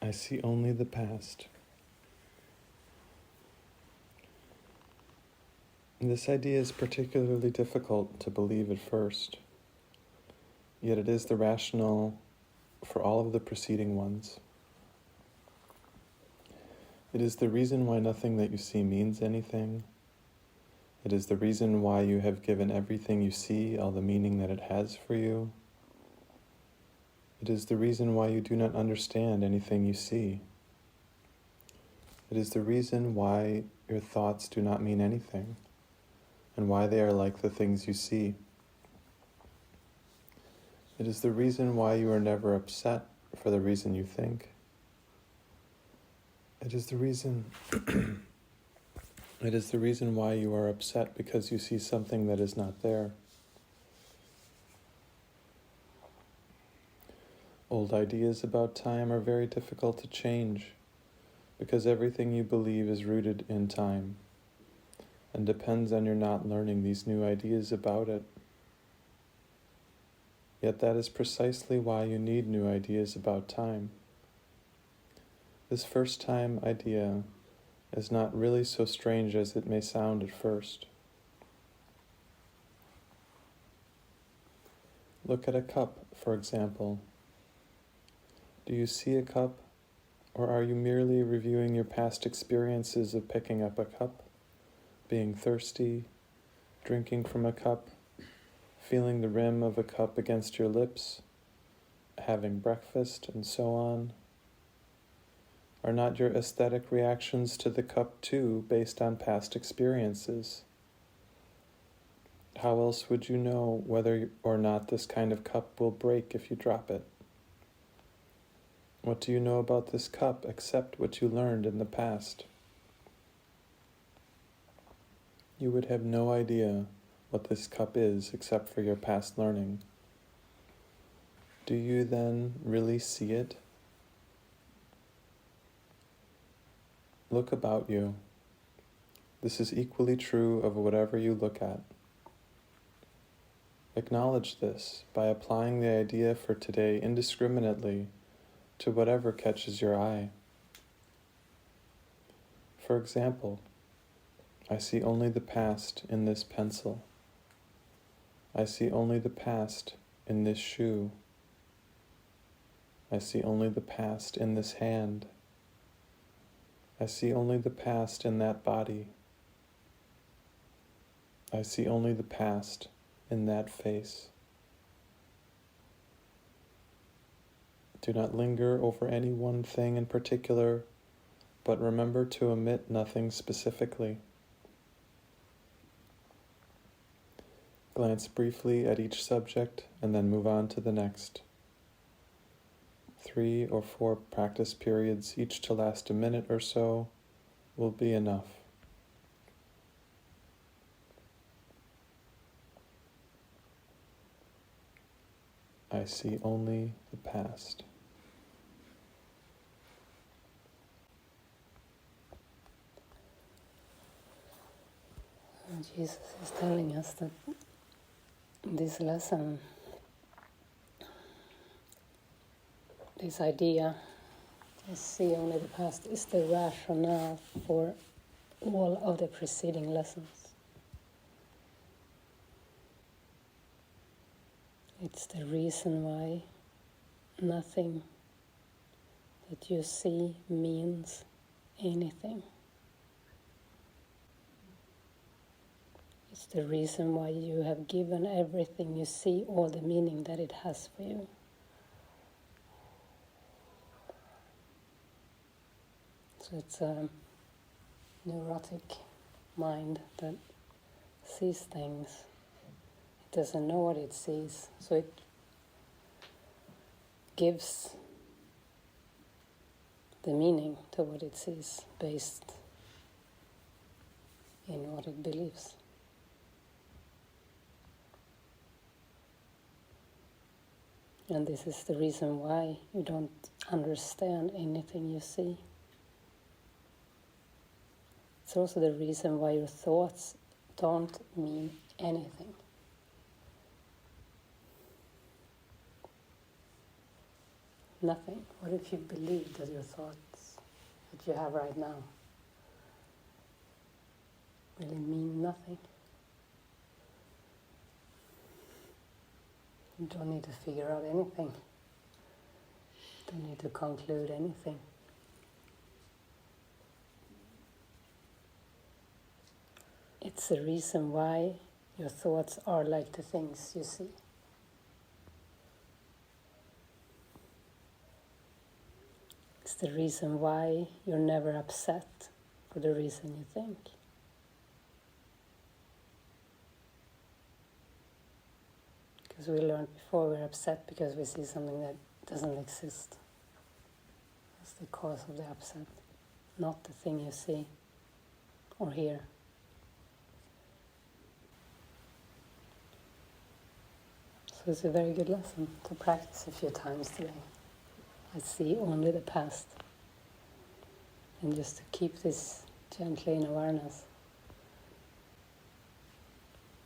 I see only the past. And this idea is particularly difficult to believe at first, yet it is the rationale for all of the preceding ones. It is the reason why nothing that you see means anything. It is the reason why you have given everything you see all the meaning that it has for you. It is the reason why you do not understand anything you see. It is the reason why your thoughts do not mean anything, and why they are like the things you see. It is the reason why you are never upset for the reason you think. It is the reason It is the reason why you are upset because you see something that is not there. Old ideas about time are very difficult to change because everything you believe is rooted in time and depends on your not learning these new ideas about it. Yet that is precisely why you need new ideas about time. This first time idea is not really so strange as it may sound at first. Look at a cup, for example. Do you see a cup, or are you merely reviewing your past experiences of picking up a cup, being thirsty, drinking from a cup, feeling the rim of a cup against your lips, having breakfast, and so on? Are not your aesthetic reactions to the cup too based on past experiences? How else would you know whether or not this kind of cup will break if you drop it? What do you know about this cup except what you learned in the past? You would have no idea what this cup is except for your past learning. Do you then really see it? Look about you. This is equally true of whatever you look at. Acknowledge this by applying the idea for today indiscriminately to whatever catches your eye. For example, I see only the past in this pencil. I see only the past in this shoe. I see only the past in this hand. I see only the past in that body. I see only the past in that face. Do not linger over any one thing in particular, but remember to omit nothing specifically. Glance briefly at each subject and then move on to the next. 3 or 4 practice periods, each to last a minute or so, will be enough. I see only the past. Jesus is telling us that this lesson, this idea, to see only the past, is the rationale for all of the preceding lessons. It's the reason why nothing that you see means anything. It's the reason why you have given everything you see all the meaning that it has for you. So it's a neurotic mind that sees things. It doesn't know what it sees, so it gives the meaning to what it sees based in what it believes. And this is the reason why you don't understand anything you see. It's also the reason why your thoughts don't mean anything. nothing? What if you believe that your thoughts that you have right now really mean nothing? You don't need to figure out anything. Don't need to conclude anything. It's the reason why your thoughts are like the things you see. It's the reason why you're never upset for the reason you think. Because we learned before, we're upset because we see something that doesn't exist. That's the cause of the upset, not the thing you see or hear. So it's a very good lesson to practice a few times today. I see only the past. And just to keep this gently in awareness.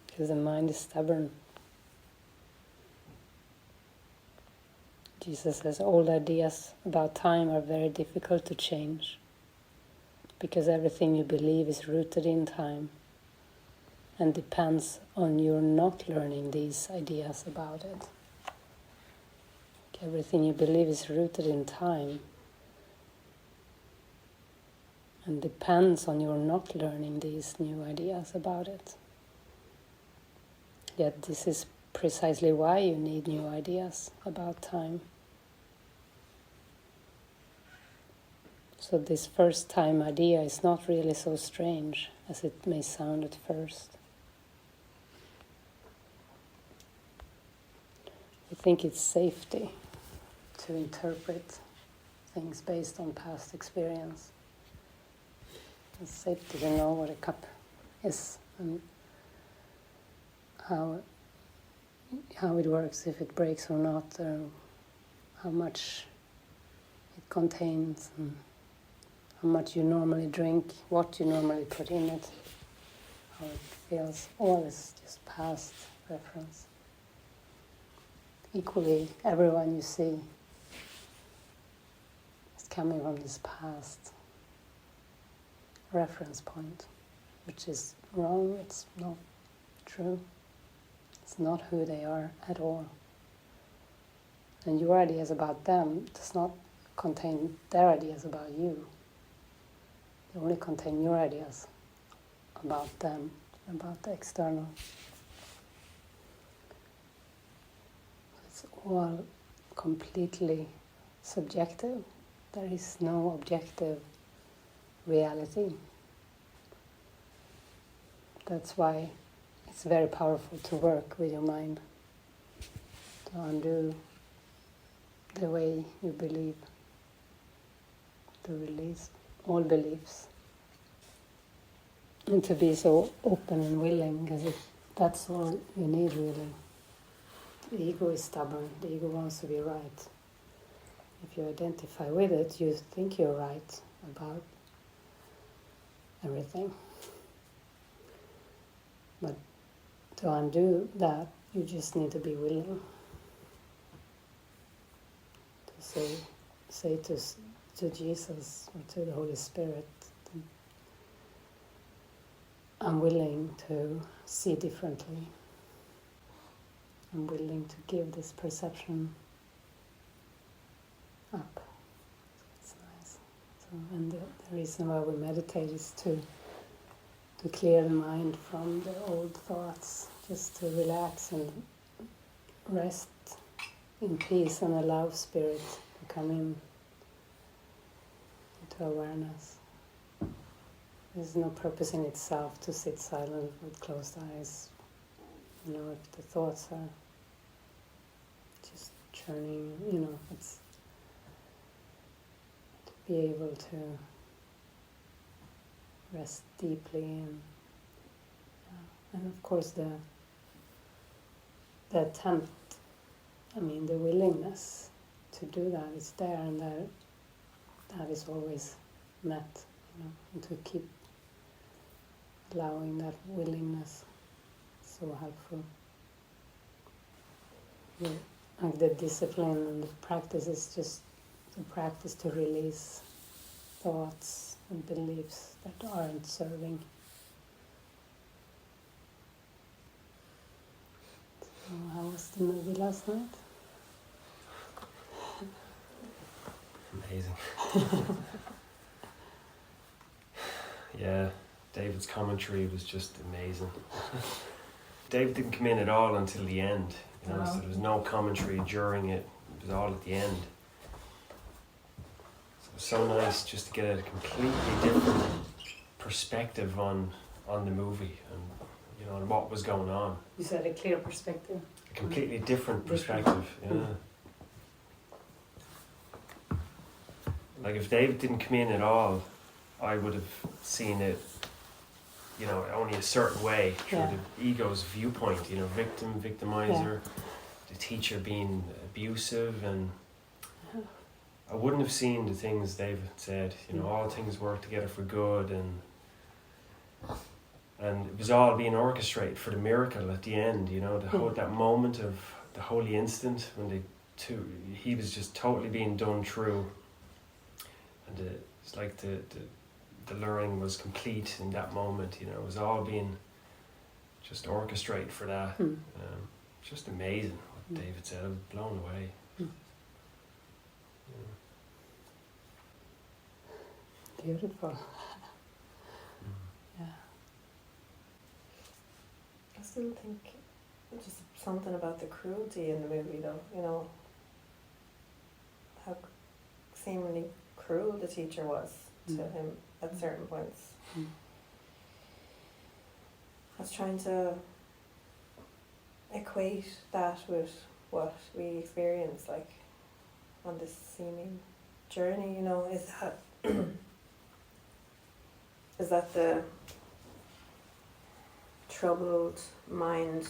Because the mind is stubborn. Jesus says old ideas about time are very difficult to change. Because everything you believe is rooted in time. And depends on your not learning these ideas about it. Everything you believe is rooted in time and depends on your not learning these new ideas about it. Yet this is precisely why you need new ideas about time. So this first time idea is not really so strange as it may sound at first. I think it's safety to interpret things based on past experience. It's safety to know what a cup is and how it works, if it breaks or not, or how much it contains, and how much you normally drink, what you normally put in it, how it feels. All is just past reference. Equally, everyone you see is coming from this past reference point, which is wrong, it's not true, it's not who they are at all. And your ideas about them does not contain their ideas about you. They only contain your ideas about them, about the external. It's all completely subjective. There is no objective reality. That's why it's very powerful to work with your mind, to undo the way you believe, to release all beliefs, and to be so open and willing, because that's all you need really. The ego is stubborn, the ego wants to be right. If you identify with it, you think you're right about everything. But to undo that, you just need to be willing to say to Jesus or to the Holy Spirit, I'm willing to see differently. I'm willing to give this perception up. It's nice. And the reason why we meditate is to clear the mind from the old thoughts, just to relax and rest in peace and allow spirit to come in into awareness. There's no purpose in itself to sit silent with closed eyes. You know, if the thoughts are just churning, it's to be able to rest deeply and of course the attempt, the willingness to do that is there, and that is always met, and to keep allowing that willingness, so helpful. like the discipline and the practice is just the practice to release thoughts and beliefs that aren't serving. So how was the movie last night? Amazing. Yeah, David's commentary was just amazing. David didn't come in at all until the end. You know, so there was no commentary during it. It was all at the end. So it was so nice just to get a completely different perspective on the movie and, you know, and what was going on. You said a clear perspective. A completely different perspective, yeah. Like if David didn't come in at all, I would have seen it, you know, only a certain way through the ego's viewpoint, you know, victim, victimizer, the teacher being abusive, and I wouldn't have seen the things David said, you know, all things work together for good, and it was all being orchestrated for the miracle at the end, you know, that moment of the holy instant when he was just totally being done through, and it's like the learning was complete in that moment, you know, it was all being just orchestrated for that. Just amazing what David said. I was blown away. Beautiful. Yeah. I still think just something about the cruelty in the movie, though, you know, how seemingly cruel the teacher was to him at certain points. I was trying to equate that with what we experience, like, on this seeming journey, you know, is that the troubled mind,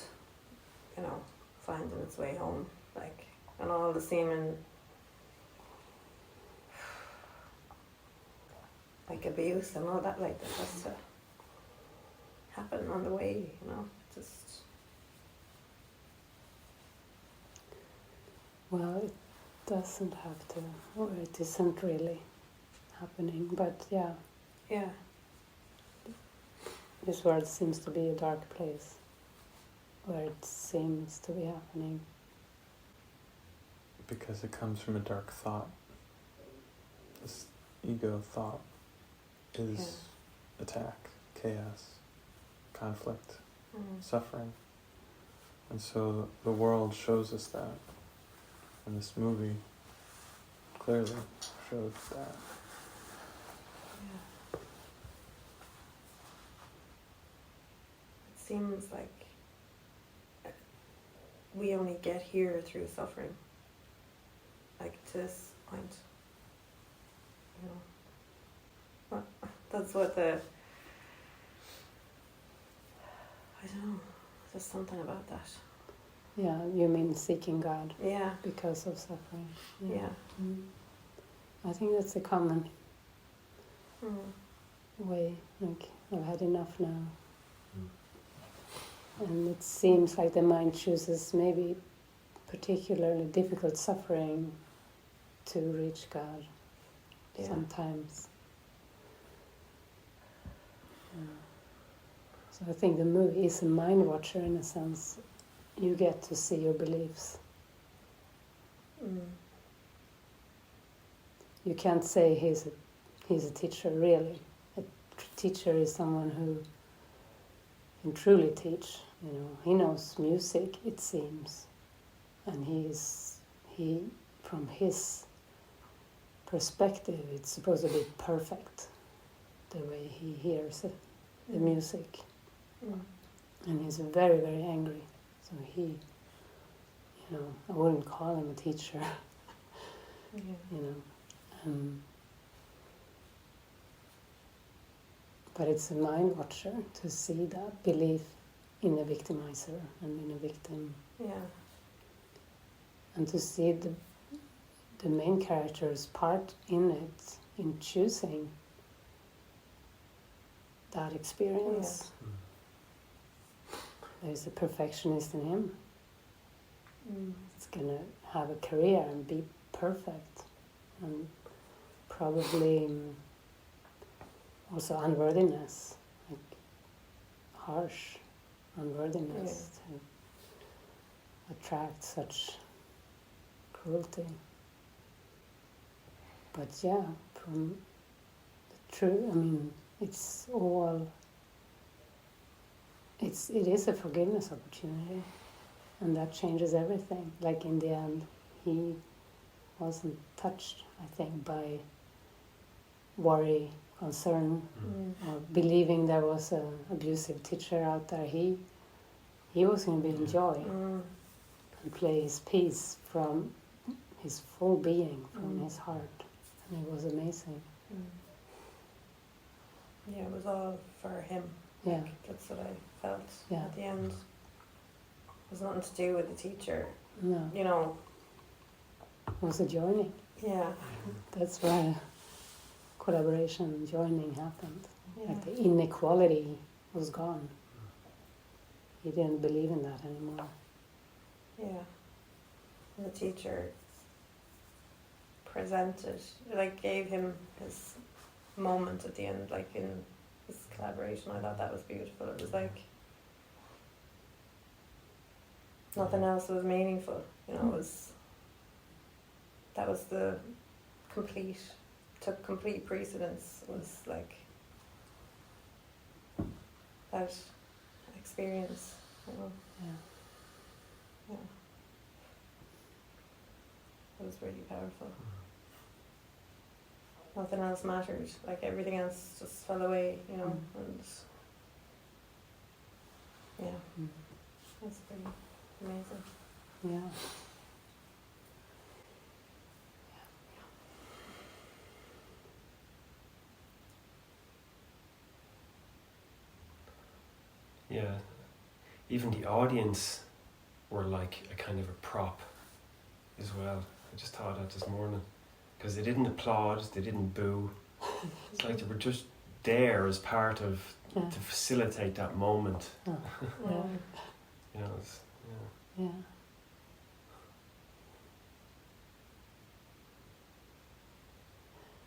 you know, finding its way home, like, and all the seeming like abuse and all that, like, that has to happen on the way, you know, just. Well, it doesn't have to, or it isn't really happening, but yeah, this world seems to be a dark place where it seems to be happening. Because it comes from a dark thought. This ego thought is attack, chaos, conflict, suffering. And so the world shows us that. And this movie clearly shows that. It seems like we only get here through suffering, like to this point, you know. Well, that's what I don't know, there's something about that. Yeah, you mean seeking God? Yeah. Because of suffering. Yeah. I think that's a common way, like, I've had enough now. And it seems like the mind chooses maybe particularly difficult suffering to reach God sometimes. So I think the movie is a mind watcher in a sense. You get to see your beliefs. You can't say he's a teacher, really. A teacher is someone who can truly teach. You know, he knows music, it seems, and he from his perspective, it's supposed to be perfect, the way he hears it, the music, and he's very, very angry. So he, you know, I wouldn't call him a teacher, you know. But it's a mind watcher to see that belief in a victimizer and in a victim. And to see the main character's part in it, in choosing that experience. There's a perfectionist in him. It's gonna have a career and be perfect, and probably also unworthiness, like harsh unworthiness to attract such cruelty. But yeah, from the truth, I mean, it's all, it is a forgiveness opportunity, and that changes everything. Like in the end, he wasn't touched, I think, by worry, concern, or believing there was an abusive teacher out there. He was going to be in joy and play his piece from his full being, from his heart, and it was amazing. Yeah, it was all for him. Yeah, That's what I felt Yeah. at the end. It was nothing to do with the teacher. no, You know, it was a joining. yeah. That's where collaboration and joining happened. Yeah. Like the inequality was gone. He didn't believe in that anymore. Yeah. And the teacher presented, like gave him his moment at the end, like in this collaboration. I thought that was beautiful. It was like nothing else was meaningful. You know, it was, that was the complete, took complete precedence, was like that experience, you know. Yeah. Yeah. It was really powerful. Nothing else mattered. Like everything else just fell away, you know. And yeah, that's pretty amazing. Yeah. Yeah, even the audience were like a kind of a prop as well. I just thought that this morning, because they didn't applaud, they didn't boo. It's like they were just there as part of, Yeah. to facilitate that moment. Oh, yeah. You know, it's, Yeah.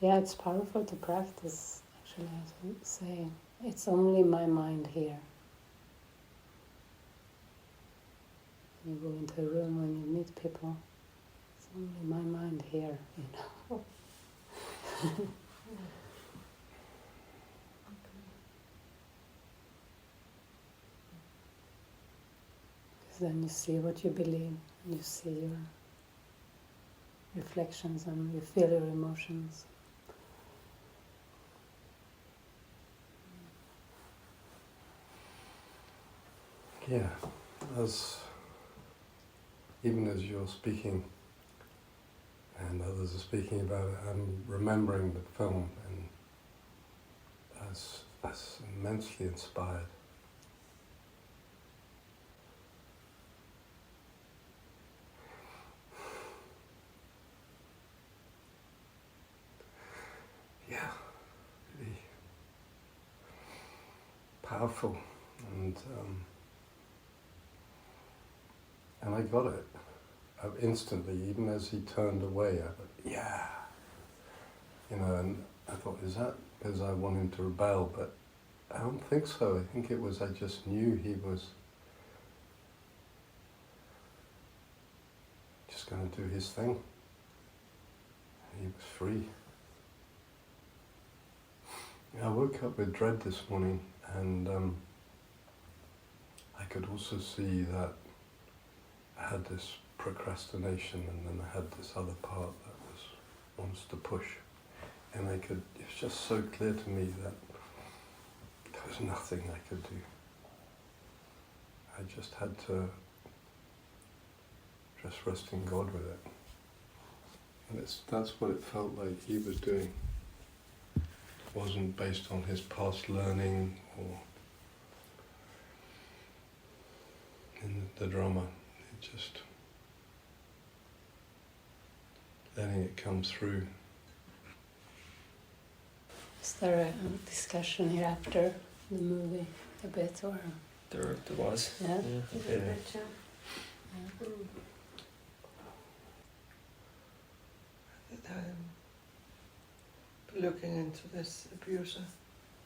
Yeah, it's powerful to practice, actually, as we say. It's only my mind here. You go into a room when you meet people, it's only my mind here, you know. Because then you see what you believe, and you see your reflections, and you feel your emotions. Yeah, even as you're speaking and others are speaking about it, I'm remembering the film, and that's immensely inspired. Yeah, really powerful, and I got it instantly, even as he turned away. I thought, yeah, you know, and I thought, is that because I want him to rebel? But I don't think so. I think it was, I just knew he was just going to do his thing. He was free. I woke up with dread this morning, and I could also see that I had this procrastination, and then I had this other part that wants to push. And it was just so clear to me that there was nothing I could do. I just had to just rest in God with it. And that's what it felt like he was doing. It wasn't based on his past learning or in the drama. It just letting it come through. Is there a discussion here after the movie a bit, or? there was. Yeah. Yeah. You did a good job. looking into this abuser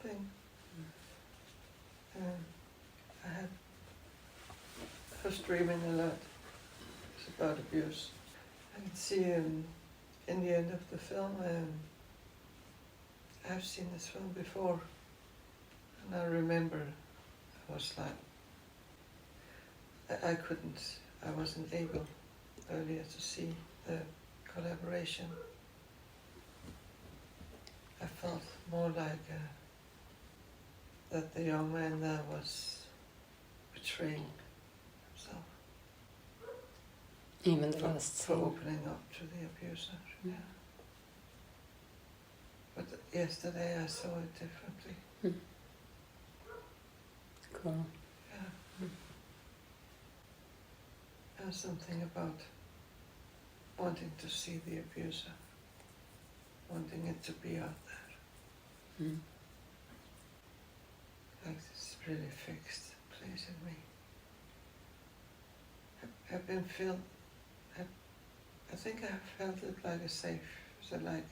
thing. I was dreaming a lot. It's about abuse. I can see in the end of the film, I've seen this film before, and I remember I was like, I wasn't able earlier to see the collaboration. I felt more like that the young man there was betraying himself. Even the last for scene. opening up to the abuser. Yeah. But yesterday I saw it differently. Cool. Yeah. There's something about wanting to see the abuser, wanting it to be out there. Like this really fixed place in me. I've been I think I've felt it like a safe. So like,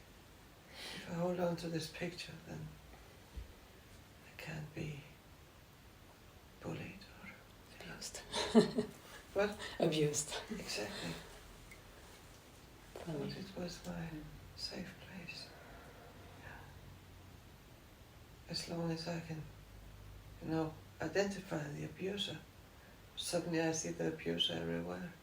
if I hold on to this picture, then I can't be bullied or Abused. What? Abused. Exactly. But Funny. it was my safe place. Yeah. As long as I can, identify the abuser. Suddenly I see the abuser everywhere.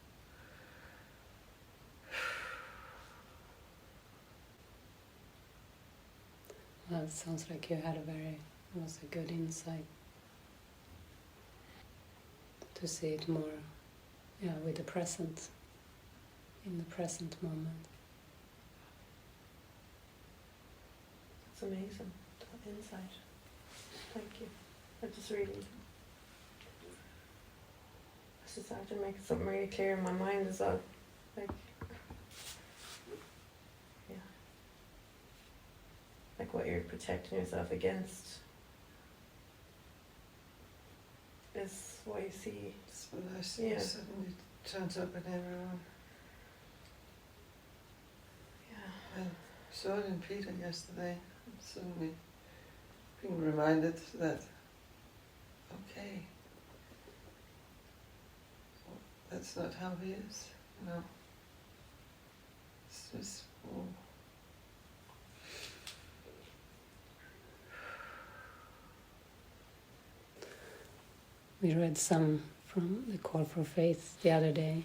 Well, it sounds like you had it was a good insight to see it more, with the present, in the present moment. It's amazing, that insight. Thank you. I just really, it's just started to make something really clear in my mind as well. Like, yeah. Like what you're protecting yourself against is what you see. That's what I see. Yeah. Suddenly it turns up in everyone. Yeah. I saw it in Peter yesterday. And suddenly being reminded that, okay, that's not how he is. It's just, We read some from the Call for Faith the other day.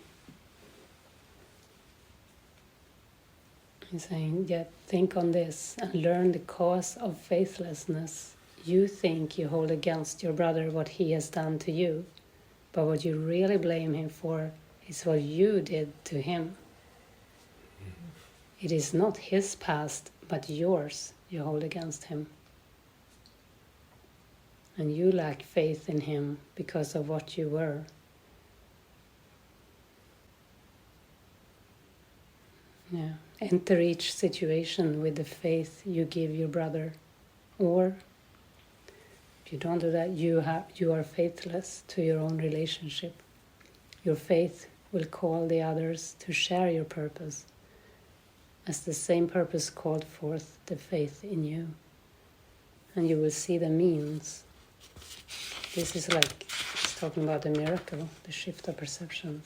He's saying, yet think on this and learn the cause of faithlessness. You think you hold against your brother what he has done to you, but what you really blame him for is what you did to him. It is not his past, but yours you hold against him. And you lack faith in him because of what you were. Yeah. Enter each situation with the faith you give your brother. Or, if you don't do that, you are faithless to your own relationship. Your faith will call the others to share your purpose, as the same purpose called forth the faith in you. And you will see the means. This is like, it's talking about the miracle, the shift of perception.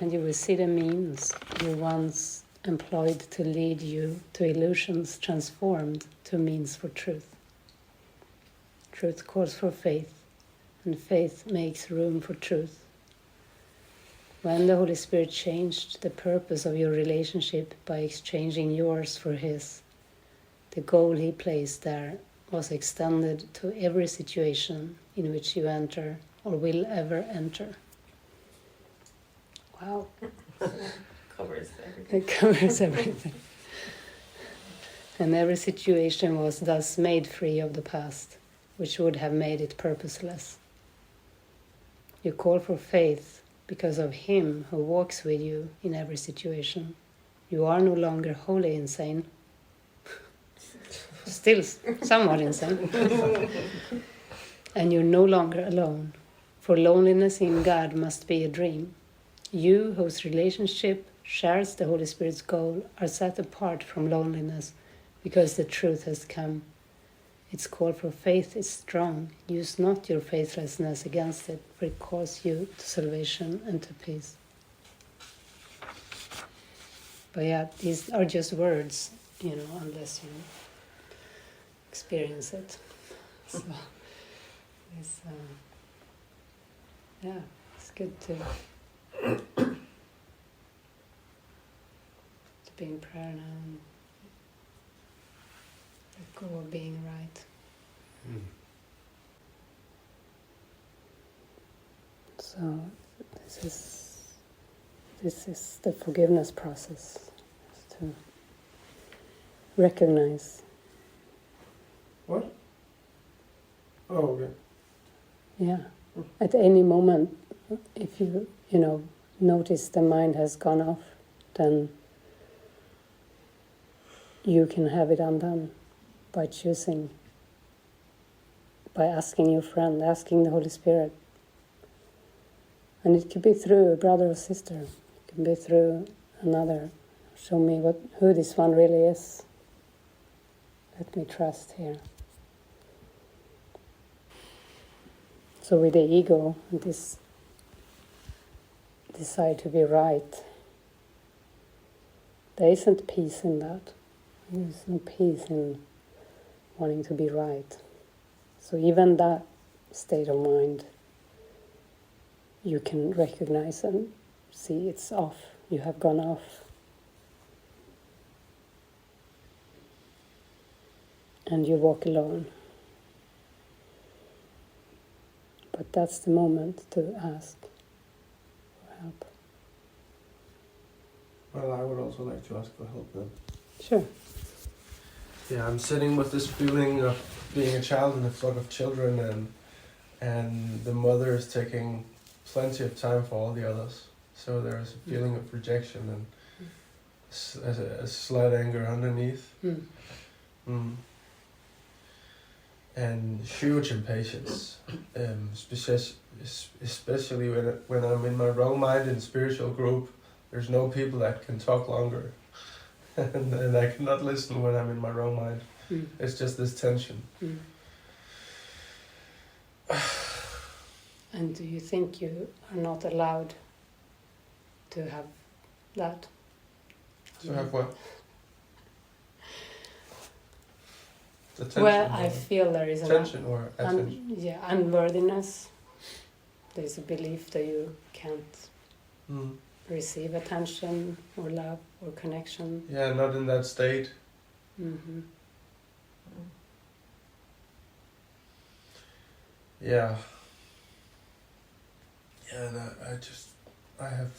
And you will see the means you once employed to lead you to illusions transformed to means for truth. Truth calls for faith, and faith makes room for truth. When the Holy Spirit changed the purpose of your relationship by exchanging yours for His, the goal He placed there was extended to every situation in which you enter or will ever enter. Wow. Covers everything. It covers everything. And every situation was thus made free of the past, which would have made it purposeless. You call for faith because of Him who walks with you in every situation. You are no longer wholly insane. Still somewhat insane. And you're no longer alone, for loneliness in God must be a dream. You, whose relationship shares the Holy Spirit's goal are set apart from loneliness because the truth has come. Its call for faith is strong. Use not your faithlessness against it, for it calls you to salvation and to peace. But yeah, these are just words, unless you experience it. So it's, it's good to be in prayer now and let go of being right. So this is the forgiveness process, is to recognize. What? Oh, okay. Yeah. At any moment, if you notice the mind has gone off, then you can have it undone by choosing, by asking your friend, asking the Holy Spirit. And it could be through a brother or sister. It can be through another. Show me who this one really is. Let me trust here. So with the ego and this desire to be right, there isn't peace in that. There's no peace in wanting to be right. So even that state of mind, you can recognize and see it's off. You have gone off. And you walk alone. But that's the moment to ask for help. Well, I would also like to ask for help then. Sure. Yeah, I'm sitting with this feeling of being a child in a flock of children, and the mother is taking plenty of time for all the others. So there's a feeling of rejection and a slight anger underneath. And huge impatience, especially when I'm in my wrong mind in spiritual group. There's no people that can talk longer, and I cannot listen when I'm in my wrong mind. It's just this tension. And do you think you are not allowed to have that? To have what? The tension. Well, I feel there is tension or attention. Unworthiness. There's a belief that you can't Mm. receive attention or love or connection. Yeah, not in that state. Mm-hmm. Yeah. Yeah, and I have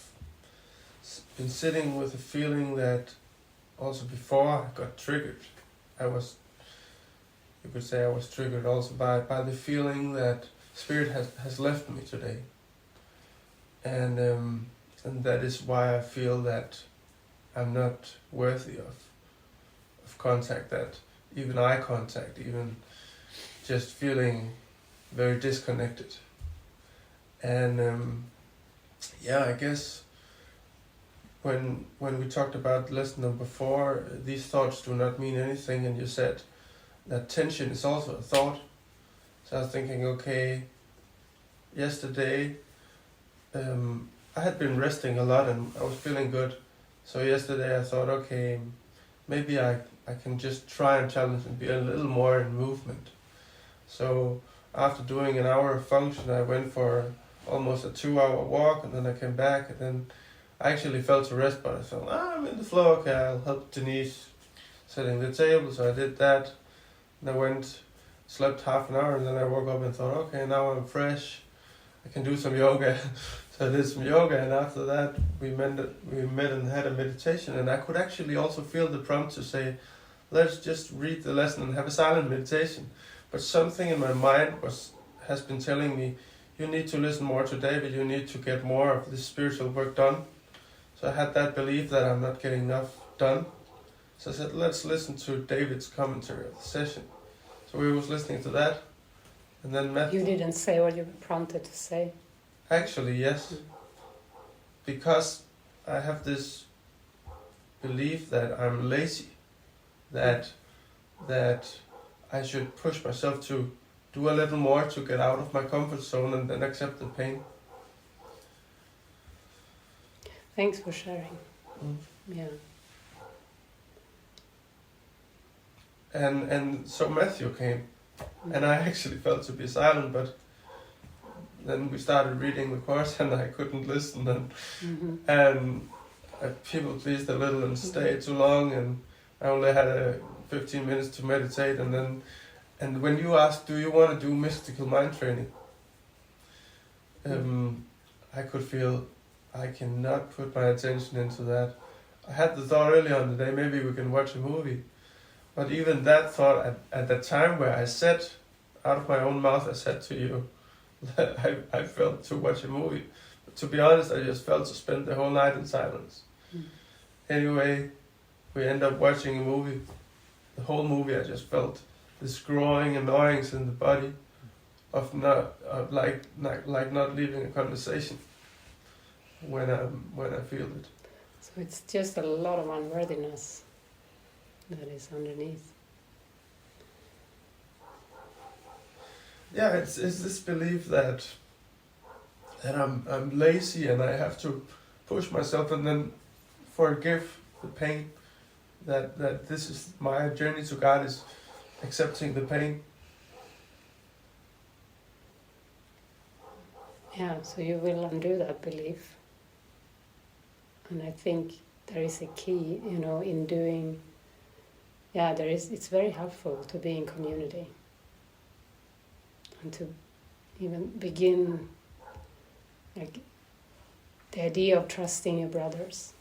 been sitting with a feeling that also before I got triggered, you could say I was triggered also by the feeling that Spirit has left me today. And that is why I feel that I'm not worthy of contact, that even eye contact, even just feeling very disconnected. And I guess when we talked about lesson number 4, these thoughts do not mean anything, and you said that tension is also a thought. So I was thinking, okay, yesterday I had been resting a lot and I was feeling good. So yesterday I thought, okay, maybe I can just try and challenge and be a little more in movement. So after doing an hour of function, I went for almost a 2-hour walk, and then I came back, and then I actually felt to rest, but I thought, I'm in the flow, okay, I'll help Denise setting the table, so I did that. And I went, slept half an hour, and then I woke up and thought, okay, now I'm fresh, I can do some yoga. So I did some yoga, and after that we met and had a meditation, and I could actually also feel the prompt to say, let's just read the lesson and have a silent meditation. But something in my mind has been telling me, you need to listen more to David, you need to get more of this spiritual work done. So I had that belief that I'm not getting enough done. So I said, let's listen to David's commentary of the session. So we was listening to that, and then met. You didn't say what you were prompted to say? Actually, yes. Because I have this belief that I'm lazy, that I should push myself to do a little more to get out of my comfort zone and then accept the pain. Thanks for sharing. Mm. Yeah. And so Matthew came, and I actually felt to be silent, but then we started reading the course and I couldn't listen, and I people pleased a little and stayed too long, and I only had 15 minutes to meditate, and when you asked, do you want to do mystical mind training, I could feel I cannot put my attention into that. I had the thought earlier on the day, maybe we can watch a movie. But even that thought at the time where I said, out of my own mouth, I said to you that I felt to watch a movie. But to be honest, I just felt to spend the whole night in silence. Anyway, we end up watching a movie. The whole movie, I just felt this growing annoyance in the body of like not leaving a conversation when I feel it. So it's just a lot of unworthiness that is underneath. Yeah, it's this belief that I'm lazy and I have to push myself and then forgive the pain. That this is my journey to God, is accepting the pain. Yeah, so you will undo that belief. And I think there is a key, in doing. Yeah, it's very helpful to be in community and to even begin, like, the idea of trusting your brothers,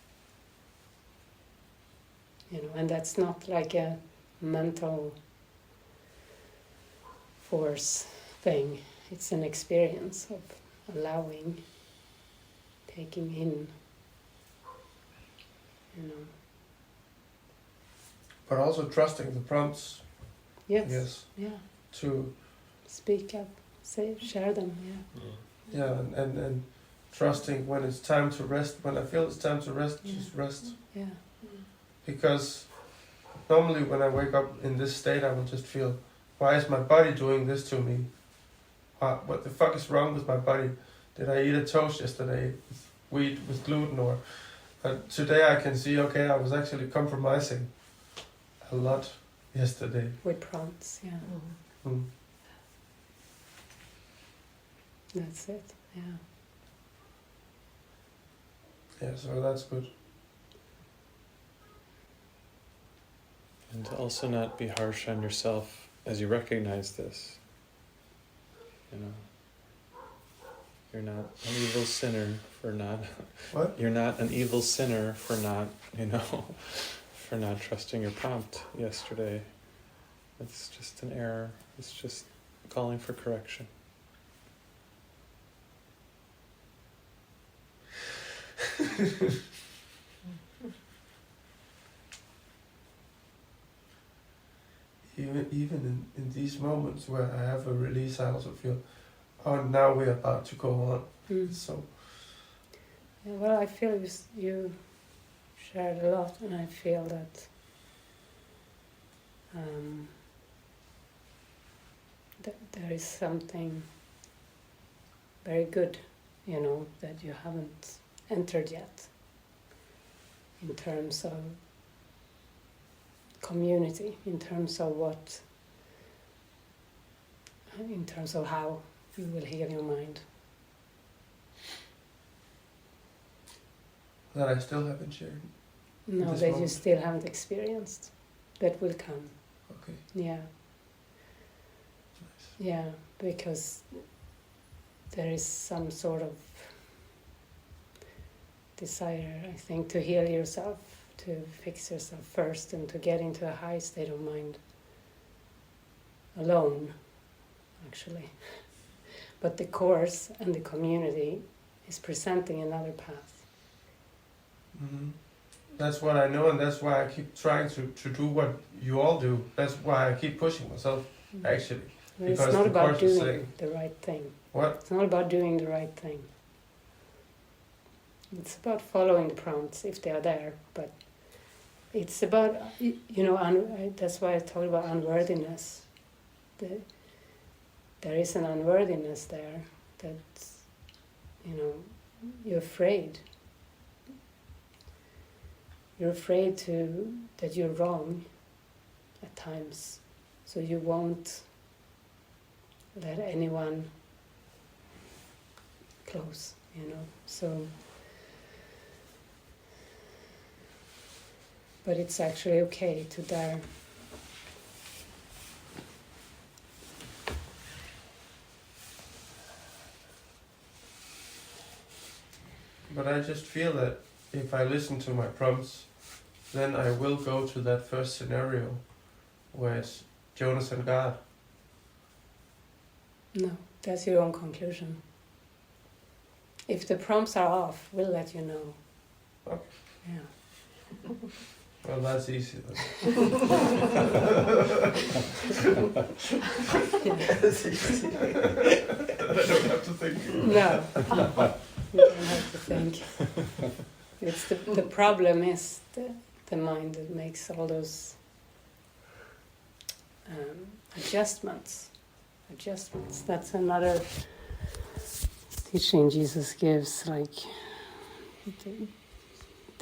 and that's not like a mental force thing. It's an experience of allowing, taking in, But also trusting the prompts. Yes. Yeah. To speak up, share them. Yeah. Yeah, and trusting when it's time to rest. When I feel it's time to rest, just rest. Yeah. Because normally when I wake up in this state, I will just feel, why is my body doing this to me? What the fuck is wrong with my body? Did I eat a toast yesterday with wheat, with gluten, or? Today I can see, okay, I was actually compromising a lot yesterday. With prompts, yeah. Mm. That's it, yeah. Yeah, so that's good. And to also not be harsh on yourself as you recognize this. You're not an evil sinner for not... What? You're not an evil sinner for not, for not trusting your prompt yesterday. It's just an error. It's just calling for correction. Even in these moments where I have a release, I also feel, oh, now we're about to go on. So. Yeah, well, I feel you shared a lot, and I feel that there is something very good, that you haven't entered yet in terms of community, in terms of how you will heal your mind. That I still haven't shared. No, that you still haven't experienced. That will come. Okay. Yeah. Nice. Yeah, because there is some sort of desire, I think, to heal yourself, to fix yourself first, and to get into a high state of mind alone, actually. But the course and the community is presenting another path. Mm-hmm. That's what I know, and that's why I keep trying to do what you all do. That's why I keep pushing myself, actually. But it's not about doing the right thing. What? It's not about doing the right thing. It's about following the prompts if they are there, but it's about, that's why I talked about unworthiness. There is an unworthiness there that, you're afraid. You're afraid that you're wrong at times, so you won't let anyone close, so. But it's actually okay to dare. But I just feel that if I listen to my prompts, then I will go to that first scenario where it's Jonas and God. No, that's your own conclusion. If the prompts are off, we'll let you know. Okay. Yeah. Well, that's easy then. That's easy. I don't have to think. No, you don't have to think. It's the problem is the mind that makes all those adjustments. That's another teaching Jesus gives, like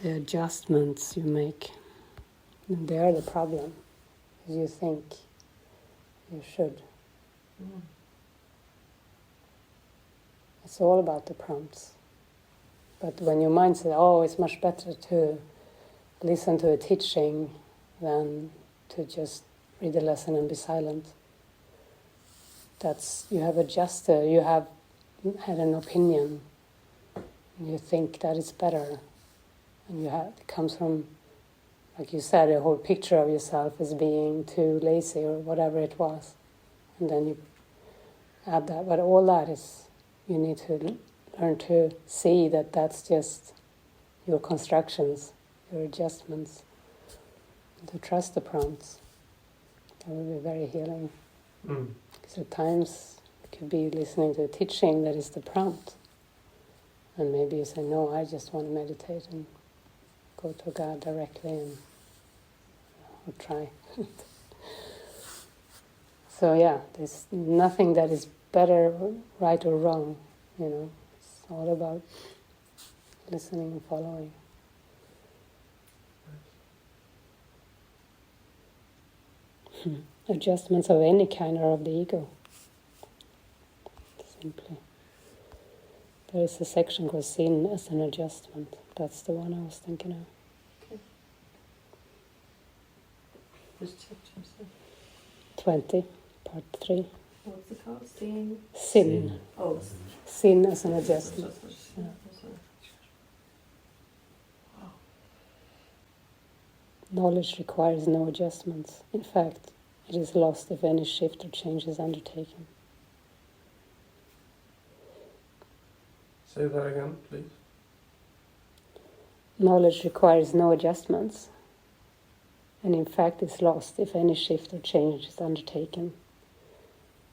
the adjustments you make. They are the problem. You think you should. Mm. It's all about the prompts. But when your mind says, oh, it's much better to listen to a teaching than to just read a lesson and be silent, you have adjusted, you have had an opinion, and you think that is better. And it comes from, like you said, a whole picture of yourself as being too lazy or whatever it was. And then you add that. But all that is, you need to learn to see that that's just your constructions, your adjustments. To trust the prompts. That will be very healing. Mm. Because at times you could be listening to a teaching that is the prompt. And maybe you say, no, I just want to meditate and go to God directly and or try. So yeah, there's nothing that is better, right or wrong, It's all about listening and following. Adjustments of any kind are of the ego. Simply. There is a section called Sin as an Adjustment. That's the one I was thinking of. Which chapter is that? 20, part 3. What's it called? Seeing? Sin. Oh, Sin as an adjustment. Yeah. Knowledge requires no adjustments. In fact, it is lost if any shift or change is undertaken. Say that again, please. Knowledge requires no adjustments, and in fact is lost if any shift or change is undertaken.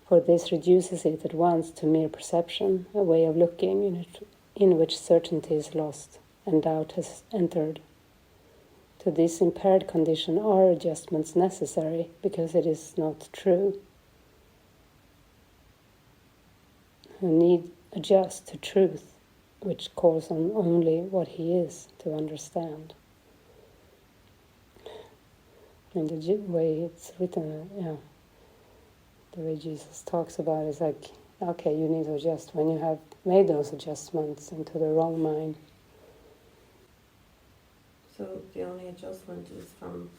For this reduces it at once to mere perception, a way of looking in which certainty is lost and doubt has entered. To this impaired condition are adjustments necessary because it is not true. You need adjust to truth, which calls on only what he is to understand. And the way it's written, the way Jesus talks about it is like, okay, you need to adjust. When you have made those adjustments into the wrong mind, so the only adjustment is from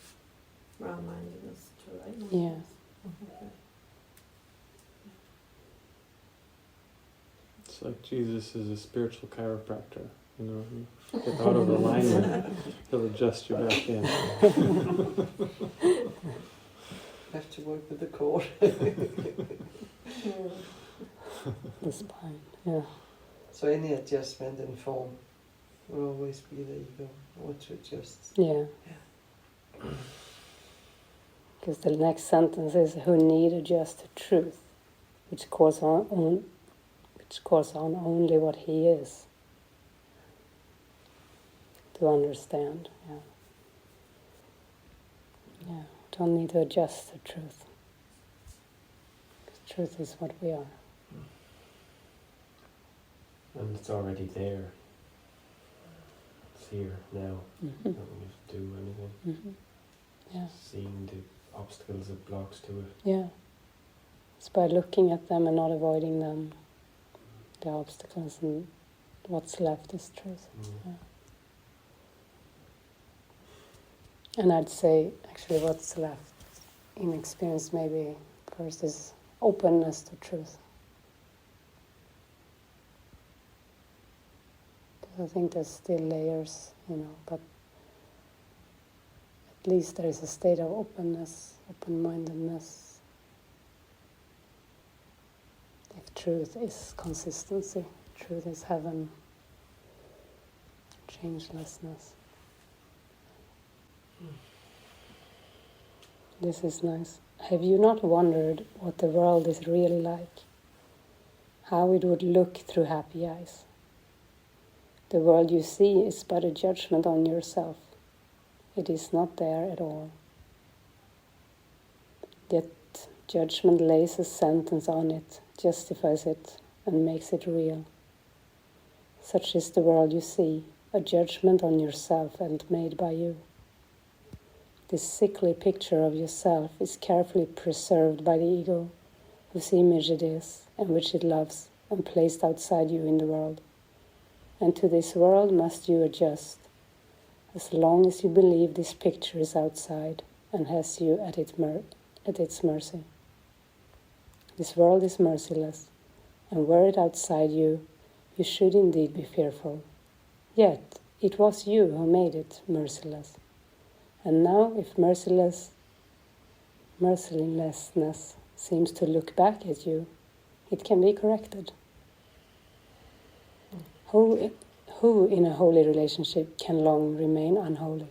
wrong-mindedness to right-mindedness? yeah. Okay. It's like Jesus is a spiritual chiropractor. You get out of alignment, he'll adjust you back in. Have to work with the core. The spine, yeah. So any adjustment in form will always be the ego. What to adjust. Yeah. Because the next sentence is, who need adjust to truth, which calls on only what he is to understand. Yeah. Yeah, don't need to adjust the truth. The truth is what we are. And it's already there. It's here now. Mm-hmm. You don't need to do anything. Mm-hmm. Yeah. Seeing the obstacles that blocks to it. Yeah. It's by looking at them and not avoiding them, the obstacles, and what's left is truth. Yeah. And I'd say, actually, what's left in experience maybe first is openness to truth. Because I think there's still layers, but at least there is a state of openness, open-mindedness. If truth is consistency, truth is heaven, changelessness. This is nice. Have you not wondered what the world is really like? How it would look through happy eyes? The world you see is but a judgment on yourself. It is not there at all. Yet judgment lays a sentence on it, justifies it, and makes it real. Such is the world you see, a judgment on yourself and made by you. This sickly picture of yourself is carefully preserved by the ego, whose image it is, and which it loves, and placed outside you in the world. And to this world must you adjust, as long as you believe this picture is outside, and has you at its mercy. This world is merciless, and were it outside you, you should indeed be fearful. Yet it was you who made it merciless. And now, if mercilessness seems to look back at you, it can be corrected. Who in a holy relationship can long remain unholy?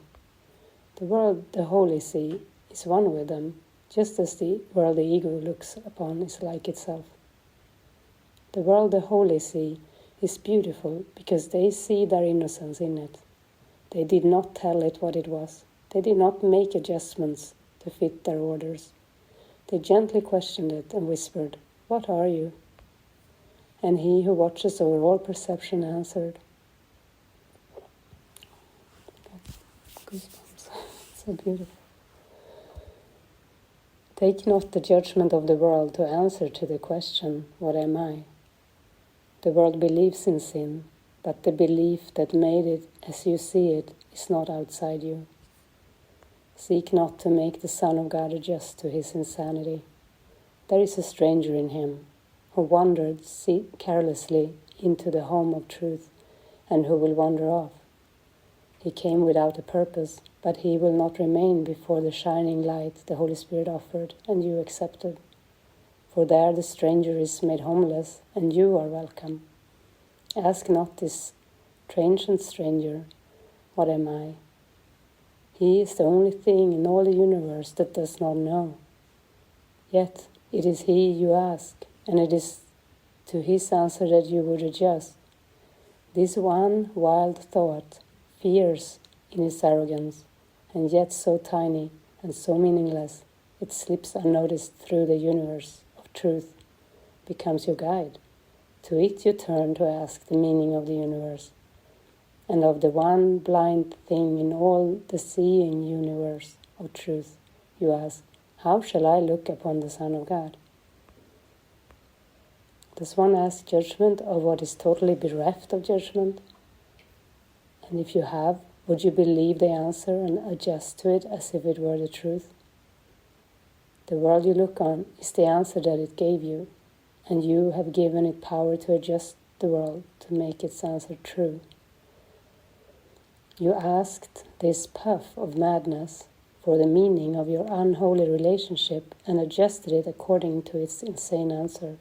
The world the holy see is one with them, just as the world the ego looks upon is like itself. The world the holy see is beautiful because they see their innocence in it. They did not tell it what it was. They did not make adjustments to fit their orders. They gently questioned it and whispered, "What are you?" And he who watches over all perception answered. Goosebumps. So beautiful. Take not the judgment of the world to answer to the question, "What am I?" The world believes in sin, but the belief that made it as you see it is not outside you. Seek not to make the Son of God adjust to his insanity. There is a stranger in him who wandered carelessly into the home of truth and who will wander off. He came without a purpose, but he will not remain before the shining light the Holy Spirit offered and you accepted. For there the stranger is made homeless and you are welcome. Ask not this transient stranger, "What am I?" He is the only thing in all the universe that does not know. Yet it is he you ask, and it is to his answer that you would adjust. This one wild thought, fierce in its arrogance, and yet so tiny and so meaningless, it slips unnoticed through the universe of truth, becomes your guide. To it you turn to ask the meaning of the universe. And of the one blind thing in all the seeing universe of truth, you ask, "How shall I look upon the Son of God?" Does one ask judgment of what is totally bereft of judgment? And if you have, would you believe the answer and adjust to it as if it were the truth? The world you look on is the answer that it gave you, and you have given it power to adjust the world to make its answer true. You asked this puff of madness for the meaning of your unholy relationship and adjusted it according to its insane answer.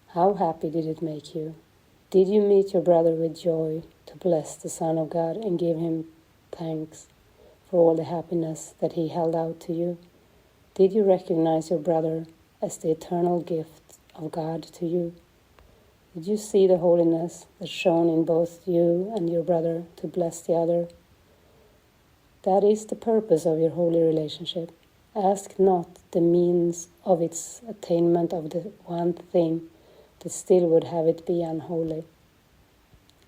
How happy did it make you? Did you meet your brother with joy to bless the Son of God and give him thanks for all the happiness that he held out to you? Did you recognize your brother as the eternal gift of God to you? Did you see the holiness that shone in both you and your brother to bless the other? That is the purpose of your holy relationship. Ask not the means of its attainment of the one thing that still would have it be unholy.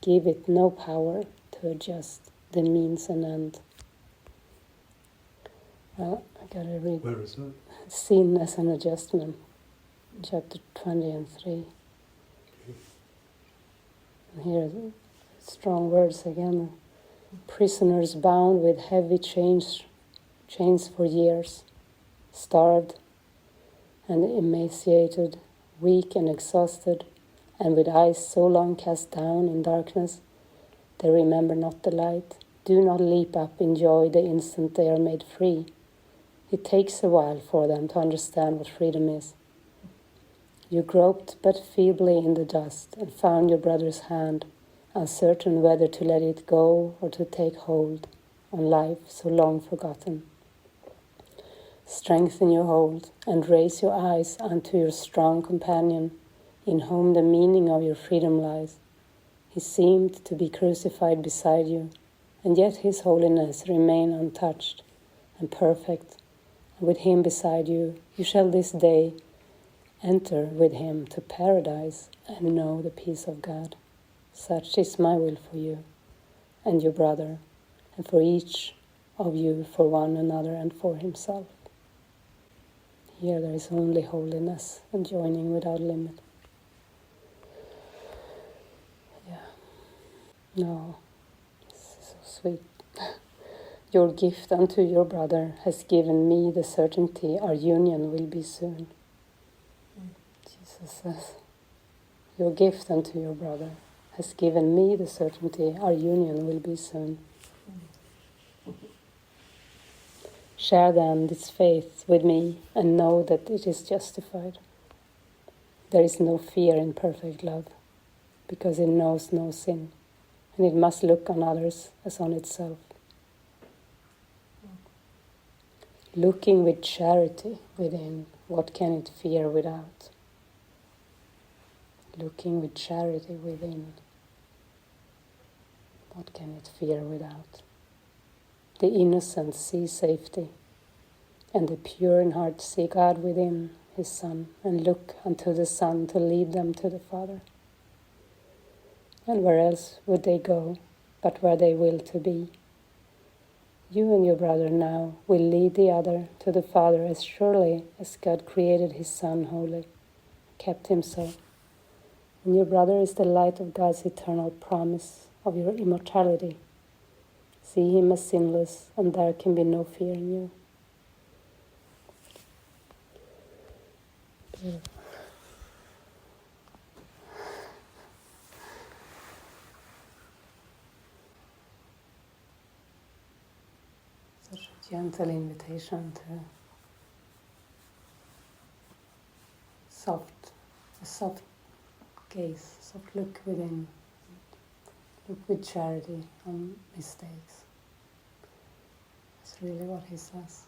Give it no power to adjust the means and end. Well, I gotta read. Where is that? Sin as an adjustment, chapter 20 and 3. And here, strong words again. Prisoners bound with heavy chains for years, starved and emaciated, weak and exhausted, and with eyes so long cast down in darkness, they remember not the light. Do not leap up in joy the instant they are made free. It takes a while for them to understand what freedom is. You groped but feebly in the dust and found your brother's hand, uncertain whether to let it go or to take hold on life so long forgotten. Strengthen your hold and raise your eyes unto your strong companion, in whom the meaning of your freedom lies. He seemed to be crucified beside you, and yet his holiness remained untouched and perfect. And with him beside you, you shall this day enter with him to paradise and know the peace of God. Such is my will for you and your brother, and for each of you, for one another and for himself. Here there is only holiness and joining without limit. Yeah. No, this is so sweet. Your gift unto your brother has given me the certainty our union will be soon. Jesus says, your gift unto your brother has given me the certainty our union will be soon. Share then this faith with me and know that it is justified. There is no fear in perfect love, because it knows no sin, and it must look on others as on itself. Looking with charity within, what can it fear without? Looking with charity within, what can it fear without? The innocent see safety, and the pure in heart see God within his Son, and look unto the Son to lead them to the Father. And where else would they go but where they will to be? You and your brother now will lead the other to the Father as surely as God created his Son holy, kept him so. And your brother is the light of God's eternal promise of your immortality. See him as sinless, and there can be no fear in you. Beautiful. Such a gentle invitation to a soft gaze, soft look within, look with charity on mistakes. That's really what he says.